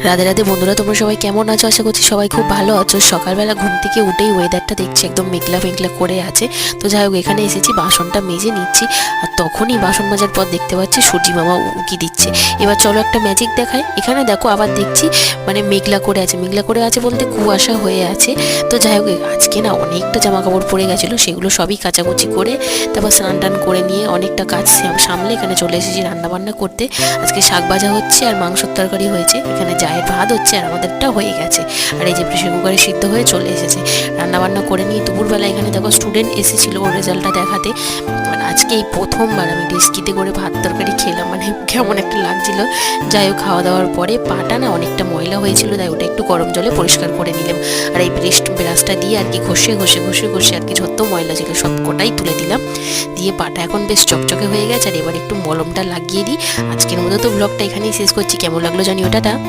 রাধে রাধে বন্ধুরা, তোমরা সবাই কেমন আছো? আশা করছি সবাই খুব ভালো আছো। সকালবেলা ঘুম থেকে উঠেই ওয়েদারটা দেখছি একদম মেঘলা মেঘলা করে আছে। তো যাই হোক, এখানে এসেছি বাসনটা মেজে নিচ্ছি, আর তখনই বাসন মাজার পর দেখতে পাচ্ছি সূর্যি মামা উকি দিচ্ছে। এবার চলো একটা ম্যাজিক দেখায়। এখানে দেখো আবার দেখছি মানে মেঘলা করে আছে, মেঘলা করে আছে বলতে কুয়াশা হয়ে আছে। তো যাই হোক, আজকে না অনেকটা জামা কাপড় পরে গেছিলো, সেগুলো সবই কাচাকুচি করে তারপর স্নান টান করে নিয়ে অনেকটা কাজ সামলে এখানে চলে এসেছি রান্নাবান্না করতে। আজকে শাক ভাজা হচ্ছে আর মাংসের তরকারি হয়েছে। এখানে জায়ের ভাত হচ্ছে আর আমাদেরটা হয়ে গেছে। আর এই যে প্রেশার কুকারে সিদ্ধ হয়ে চলে এসেছে। রান্নাবান্না করে নিয়ে দুপুরবেলা এখানে দেখো স্টুডেন্ট এসেছিলো ওর রেজাল্টটা দেখাতে। মানে আজকে এই প্রথমবার আমি ডেস্কিতে করে ভাত তরকারি খেলাম, মানে কেমন একটা লাগছিল। যাই হোক, খাওয়া দাওয়ার পরে পাটা না অনেকটা ময়লা হয়েছিল, তাই ওটা একটু গরম জলে পরিষ্কার করে নিলাম। আর এই ব্রাশটা দিয়ে আর কি ঘষে ঘষে ঘষে ঘষে আর কি যত ময়লা ছিল সব কটাই তুলে দিলাম। দিয়ে পাটা এখন বেশ চকচকে হয়ে গেছে। আর এবার একটু মলমটা লাগিয়ে দিই। আজকের মতো তো ব্লগটা এখানেই শেষ করছি। কেমন লাগলো জানি ওটা।